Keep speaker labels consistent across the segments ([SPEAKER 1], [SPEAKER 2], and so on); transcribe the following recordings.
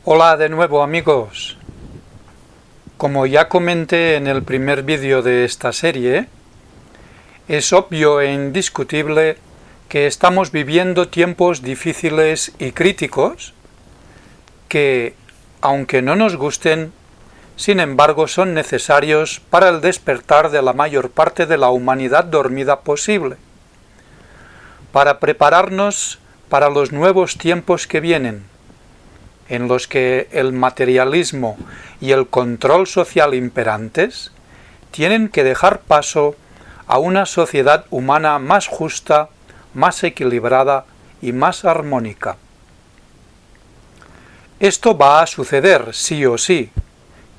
[SPEAKER 1] Hola de nuevo amigos. Como ya comenté en el primer vídeo de esta serie, es obvio e indiscutible que estamos viviendo tiempos difíciles y críticos que, aunque no nos gusten, sin embargo son necesarios para el despertar de la mayor parte de la humanidad dormida posible, para prepararnos para los nuevos tiempos que vienen, en los que el materialismo y el control social imperantes tienen que dejar paso a una sociedad humana más justa, más equilibrada y más armónica. Esto va a suceder sí o sí,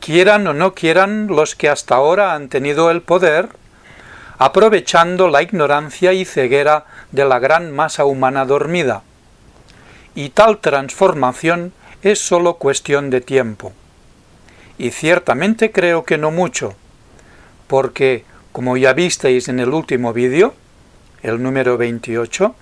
[SPEAKER 1] quieran o no quieran los que hasta ahora han tenido el poder, aprovechando la ignorancia y ceguera de la gran masa humana dormida. Y tal transformación es solo cuestión de tiempo. Y ciertamente creo que no mucho, porque, como ya visteis en el último vídeo, el número 28,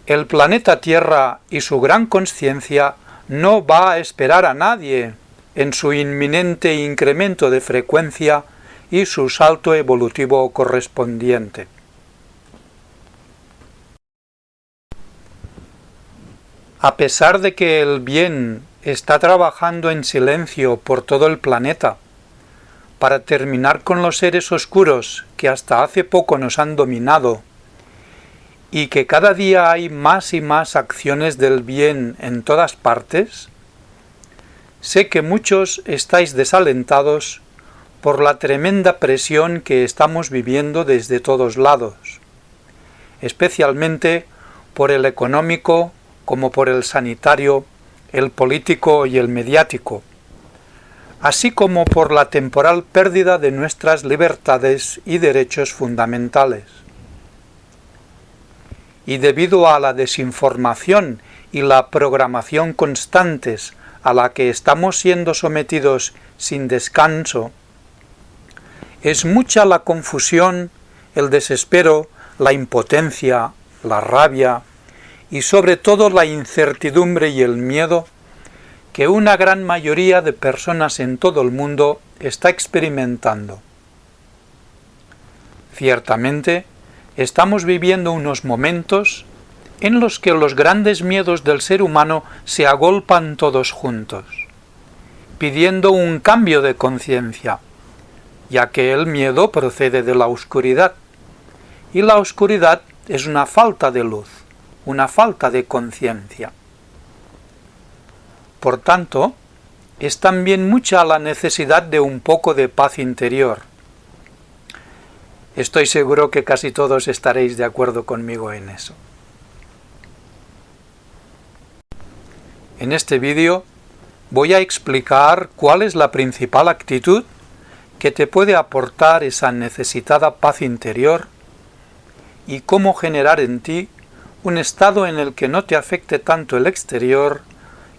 [SPEAKER 1] el planeta Tierra y su gran consciencia no va a esperar a nadie en su inminente incremento de frecuencia y su salto evolutivo correspondiente. A pesar de que el bien está trabajando en silencio por todo el planeta para terminar con los seres oscuros que hasta hace poco nos han dominado y que cada día hay más y más acciones del bien en todas partes, sé que muchos estáis desalentados por la tremenda presión que estamos viviendo desde todos lados, especialmente por el económico, como por el sanitario, el político y el mediático, así como por la temporal pérdida de nuestras libertades y derechos fundamentales. Y debido a la desinformación y la programación constantes a la que estamos siendo sometidos sin descanso, es mucha la confusión, el desespero, la impotencia, la rabia, y sobre todo la incertidumbre y el miedo que una gran mayoría de personas en todo el mundo está experimentando. Ciertamente, estamos viviendo unos momentos en los que los grandes miedos del ser humano se agolpan todos juntos, pidiendo un cambio de conciencia, ya que el miedo procede de la oscuridad, y la oscuridad es una falta de luz, una falta de conciencia. Por tanto, es también mucha la necesidad de un poco de paz interior. Estoy seguro que casi todos estaréis de acuerdo conmigo en eso. En este vídeo voy a explicar cuál es la principal actitud que te puede aportar esa necesitada paz interior y cómo generar en ti un estado en el que no te afecte tanto el exterior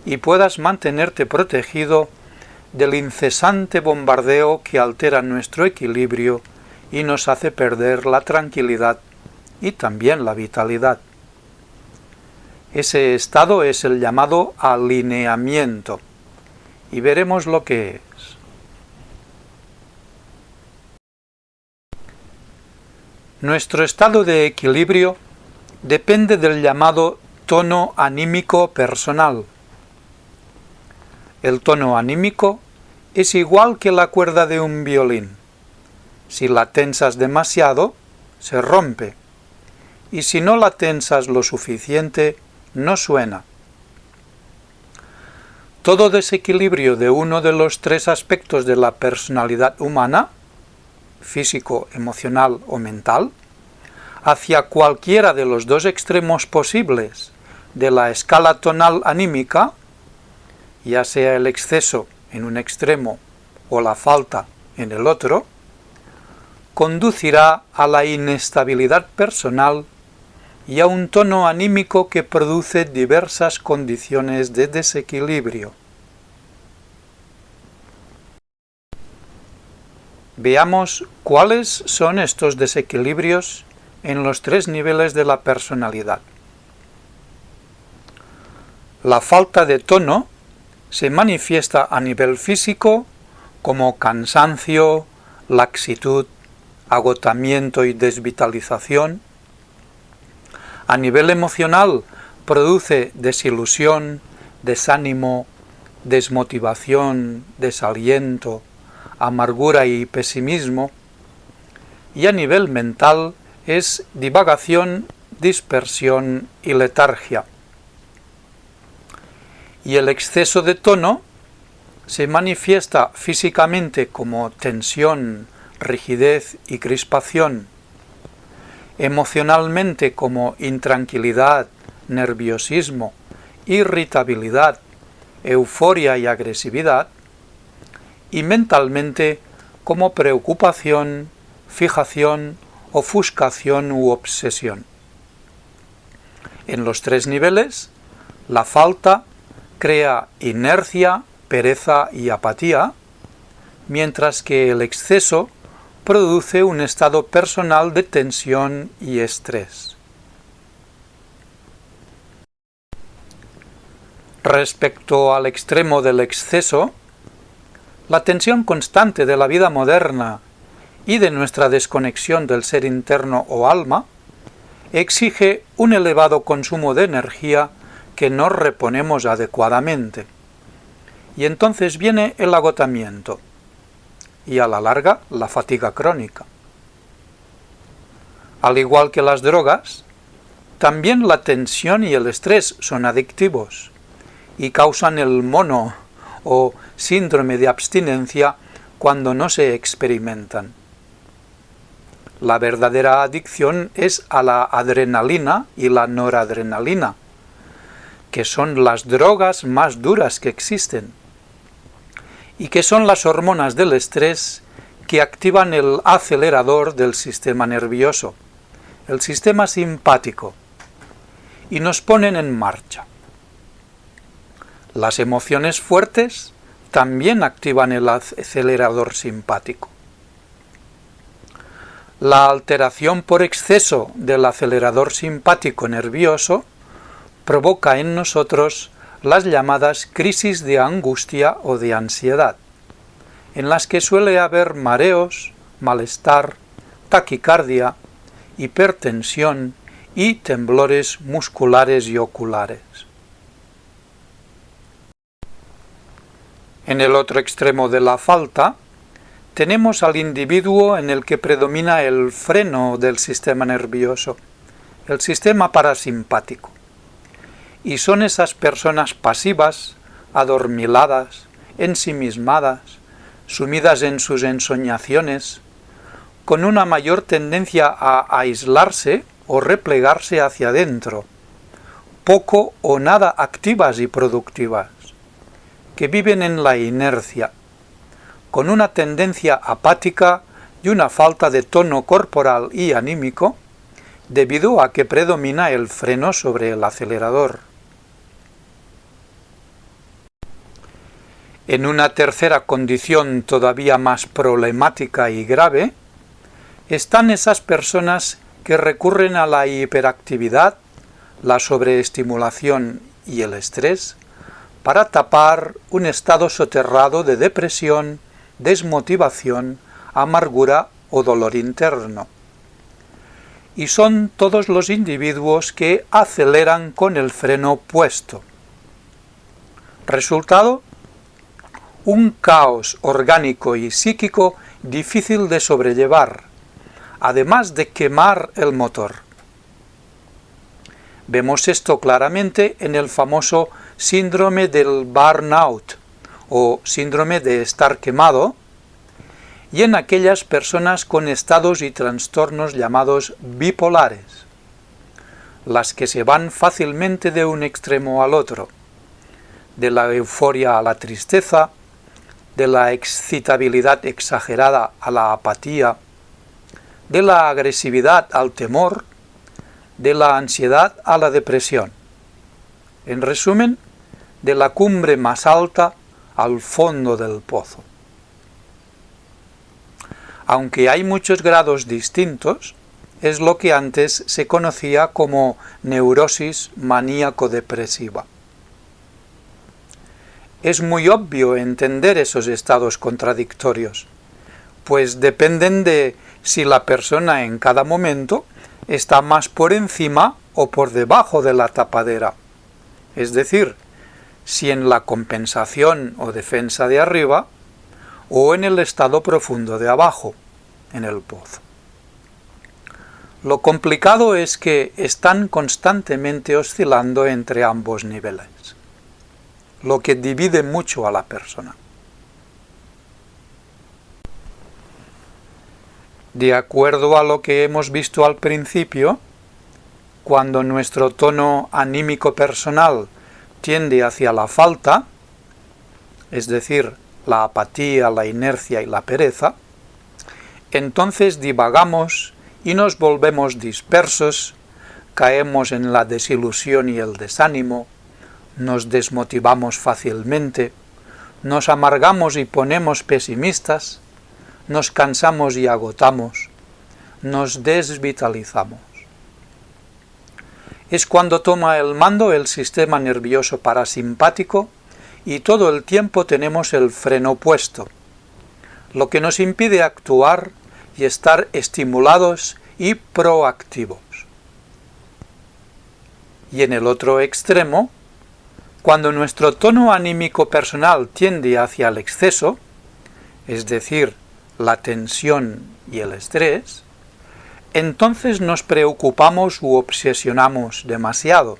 [SPEAKER 1] y puedas mantenerte protegido del incesante bombardeo que altera nuestro equilibrio y nos hace perder la tranquilidad y también la vitalidad. Ese estado es el llamado alineamiento, y veremos lo que es. Nuestro estado de equilibrio depende del llamado tono anímico personal. El tono anímico es igual que la cuerda de un violín. Si la tensas demasiado, se rompe, y si no la tensas lo suficiente, no suena. Todo desequilibrio de uno de los tres aspectos de la personalidad humana, físico, emocional o mental, hacia cualquiera de los dos extremos posibles de la escala tonal anímica, ya sea el exceso en un extremo o la falta en el otro, conducirá a la inestabilidad personal y a un tono anímico que produce diversas condiciones de desequilibrio. Veamos cuáles son estos desequilibrios en los tres niveles de la personalidad. La falta de tono se manifiesta a nivel físico como cansancio, laxitud, agotamiento y desvitalización. A nivel emocional produce desilusión, desánimo, desmotivación, desaliento, amargura y pesimismo. Y a nivel mental es divagación, dispersión y letargia. Y el exceso de tono se manifiesta físicamente como tensión, rigidez y crispación, emocionalmente como intranquilidad, nerviosismo, irritabilidad, euforia y agresividad, y mentalmente como preocupación, fijación, ofuscación u obsesión. En los tres niveles, la falta crea inercia, pereza y apatía, mientras que el exceso produce un estado personal de tensión y estrés. Respecto al extremo del exceso, la tensión constante de la vida moderna y de nuestra desconexión del ser interno o alma exige un elevado consumo de energía que no reponemos adecuadamente. Y entonces viene el agotamiento y a la larga la fatiga crónica. Al igual que las drogas, también la tensión y el estrés son adictivos y causan el mono o síndrome de abstinencia cuando no se experimentan. La verdadera adicción es a la adrenalina y la noradrenalina, que son las drogas más duras que existen, y que son las hormonas del estrés que activan el acelerador del sistema nervioso, el sistema simpático, y nos ponen en marcha. Las emociones fuertes también activan el acelerador simpático. La alteración por exceso del acelerador simpático nervioso provoca en nosotros las llamadas crisis de angustia o de ansiedad, en las que suele haber mareos, malestar, taquicardia, hipertensión y temblores musculares y oculares. En el otro extremo de la falta, tenemos al individuo en el que predomina el freno del sistema nervioso, el sistema parasimpático. Y son esas personas pasivas, adormiladas, ensimismadas, sumidas en sus ensoñaciones, con una mayor tendencia a aislarse o replegarse hacia adentro, poco o nada activas y productivas, que viven en la inercia, con una tendencia apática y una falta de tono corporal y anímico, debido a que predomina el freno sobre el acelerador. En una tercera condición todavía más problemática y grave, están esas personas que recurren a la hiperactividad, la sobreestimulación y el estrés para tapar un estado soterrado de depresión, desmotivación, amargura o dolor interno. Y son todos los individuos que aceleran con el freno puesto. Resultado: un caos orgánico y psíquico difícil de sobrellevar, además de quemar el motor. Vemos esto claramente en el famoso síndrome del burnout o síndrome de estar quemado y en aquellas personas con estados y trastornos llamados bipolares, las que se van fácilmente de un extremo al otro, de la euforia a la tristeza, de la excitabilidad exagerada a la apatía, de la agresividad al temor, de la ansiedad a la depresión. En resumen, de la cumbre más alta al fondo del pozo. Aunque hay muchos grados distintos, es lo que antes se conocía como neurosis maníaco-depresiva. es muy obvio entender esos estados contradictorios, pues dependen de si la persona en cada momento está más por encima o por debajo de la tapadera, es decir, si en la compensación o defensa de arriba o en el estado profundo de abajo, en el pozo. Lo complicado es que están constantemente oscilando entre ambos niveles, lo que divide mucho a la persona. De acuerdo a lo que hemos visto al principio, cuando nuestro tono anímico personal tiende hacia la falta, es decir, la apatía, la inercia y la pereza, entonces divagamos y nos volvemos dispersos, caemos en la desilusión y el desánimo, nos desmotivamos fácilmente, nos amargamos y ponemos pesimistas, nos cansamos y agotamos, nos desvitalizamos. Es cuando toma el mando el sistema nervioso parasimpático y todo el tiempo tenemos el freno puesto, lo que nos impide actuar y estar estimulados y proactivos. Y en el otro extremo, cuando nuestro tono anímico personal tiende hacia el exceso, es decir, la tensión y el estrés, entonces nos preocupamos u obsesionamos demasiado.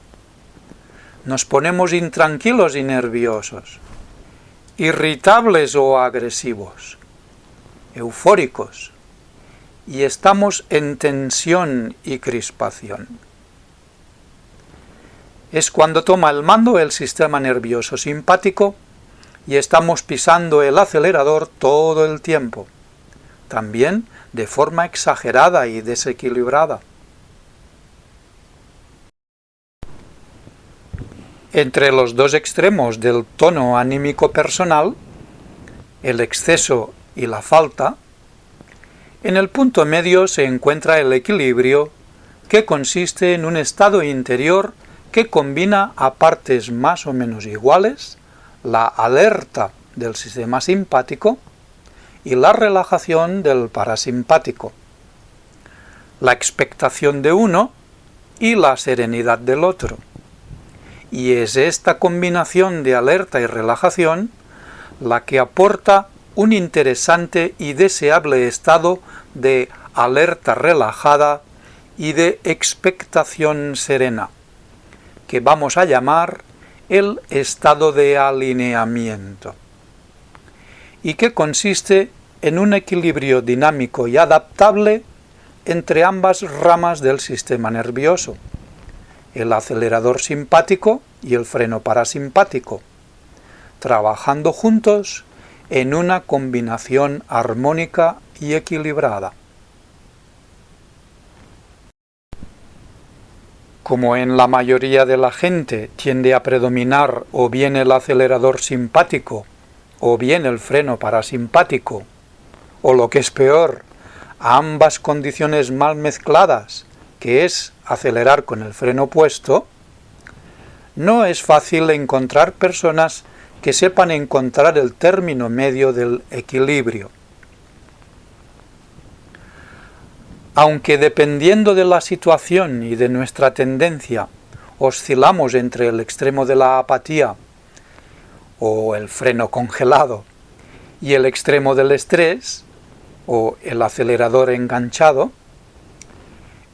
[SPEAKER 1] Nos ponemos intranquilos y nerviosos, irritables o agresivos, eufóricos, y estamos en tensión y crispación. Es cuando toma el mando el sistema nervioso simpático y estamos pisando el acelerador todo el tiempo, también de forma exagerada y desequilibrada. Entre los dos extremos del tono anímico personal, el exceso y la falta, en el punto medio se encuentra el equilibrio, que consiste en un estado interior que combina a partes más o menos iguales la alerta del sistema simpático y la relajación del parasimpático, la expectación de uno y la serenidad del otro. Y es esta combinación de alerta y relajación la que aporta un interesante y deseable estado de alerta relajada y de expectación serena, que vamos a llamar el estado de alineamiento, y que consiste en un equilibrio dinámico y adaptable entre ambas ramas del sistema nervioso, el acelerador simpático y el freno parasimpático, trabajando juntos en una combinación armónica y equilibrada. Como en la mayoría de la gente tiende a predominar o bien el acelerador simpático o bien el freno parasimpático, o lo que es peor, ambas condiciones mal mezcladas, que es acelerar con el freno puesto, no es fácil encontrar personas que sepan encontrar el término medio del equilibrio. Aunque dependiendo de la situación y de nuestra tendencia, oscilamos entre el extremo de la apatía o el freno congelado y el extremo del estrés o el acelerador enganchado,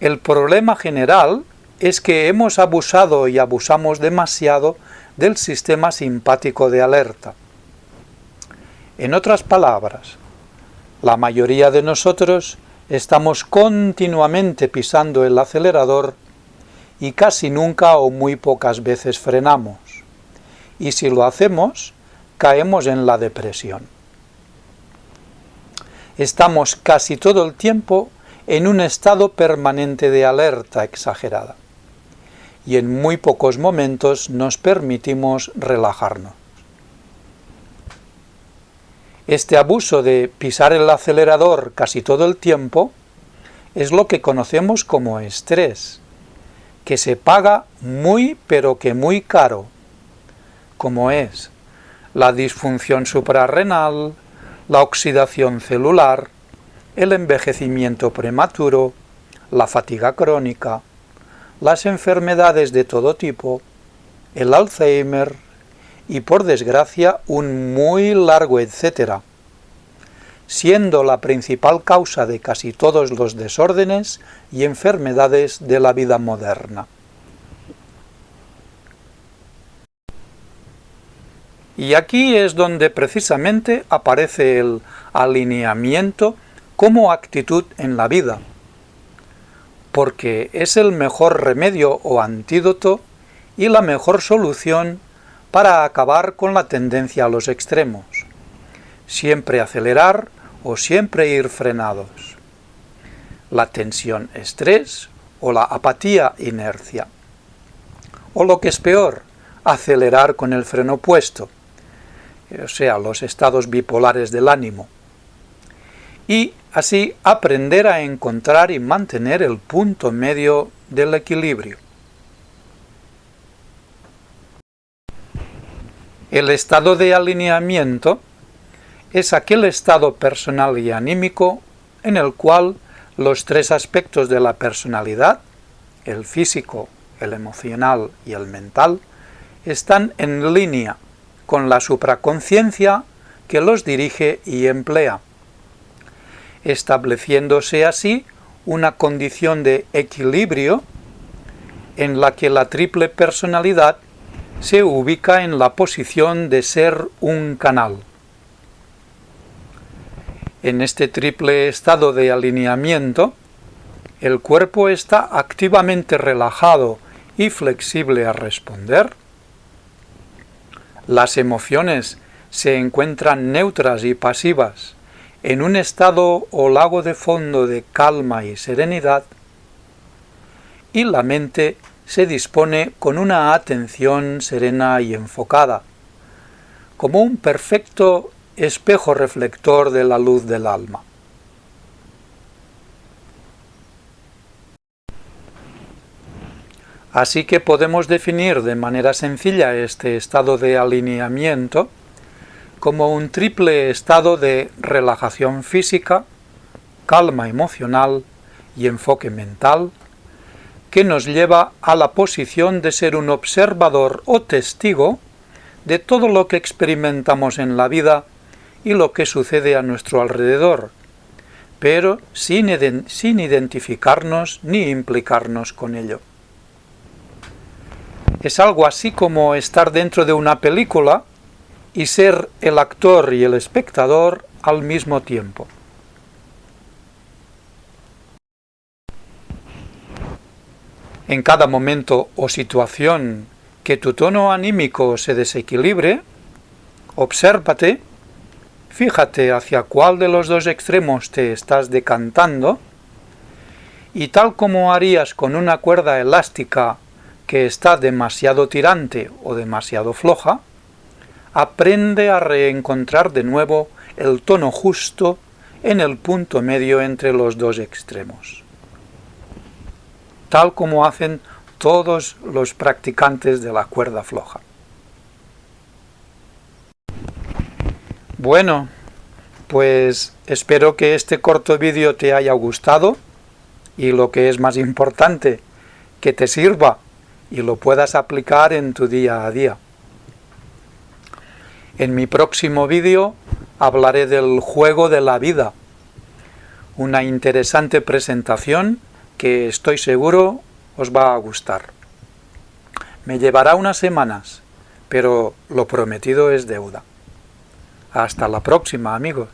[SPEAKER 1] el problema general es que hemos abusado y abusamos demasiado del sistema simpático de alerta. En otras palabras, la mayoría de nosotros estamos continuamente pisando el acelerador y casi nunca o muy pocas veces frenamos. Y si lo hacemos, caemos en la depresión. Estamos casi todo el tiempo en un estado permanente de alerta exagerada, y en muy pocos momentos nos permitimos relajarnos. Este abuso de pisar el acelerador casi todo el tiempo es lo que conocemos como estrés, que se paga muy pero que muy caro, como es la disfunción suprarrenal, la oxidación celular, el envejecimiento prematuro, la fatiga crónica, las enfermedades de todo tipo, el Alzheimer y, por desgracia, un muy largo etcétera, siendo la principal causa de casi todos los desórdenes y enfermedades de la vida moderna. Y aquí es donde precisamente aparece el alineamiento como actitud en la vida, porque es el mejor remedio o antídoto y la mejor solución para acabar con la tendencia a los extremos, siempre acelerar o siempre ir frenados, la tensión estrés o la apatía inercia, o lo que es peor, acelerar con el freno puesto, o sea, los estados bipolares del ánimo, y así aprender a encontrar y mantener el punto medio del equilibrio. El estado de alineamiento es aquel estado personal y anímico en el cual los tres aspectos de la personalidad, el físico, el emocional y el mental, están en línea con la supraconciencia que los dirige y emplea, estableciéndose así una condición de equilibrio en la que la triple personalidad se ubica en la posición de ser un canal. En este triple estado de alineamiento, el cuerpo está activamente relajado y flexible a responder, las emociones se encuentran neutras y pasivas en un estado o lago de fondo de calma y serenidad, y la mente se dispone con una atención serena y enfocada, como un perfecto espejo reflector de la luz del alma. Así que podemos definir de manera sencilla este estado de alineamiento como un triple estado de relajación física, calma emocional y enfoque mental, que nos lleva a la posición de ser un observador o testigo de todo lo que experimentamos en la vida y lo que sucede a nuestro alrededor, pero sin identificarnos ni implicarnos con ello. Es algo así como estar dentro de una película y ser el actor y el espectador al mismo tiempo. En cada momento o situación que tu tono anímico se desequilibre, obsérvate, fíjate hacia cuál de los dos extremos te estás decantando, y tal como harías con una cuerda elástica que está demasiado tirante o demasiado floja, aprende a reencontrar de nuevo el tono justo en el punto medio entre los dos extremos, tal como hacen todos los practicantes de la cuerda floja. Bueno, pues espero que este corto vídeo te haya gustado y, lo que es más importante, que te sirva y lo puedas aplicar en tu día a día. En mi próximo vídeo hablaré del juego de la vida, una interesante presentación que estoy seguro os va a gustar. Me llevará unas semanas, pero lo prometido es deuda. Hasta la próxima, amigos.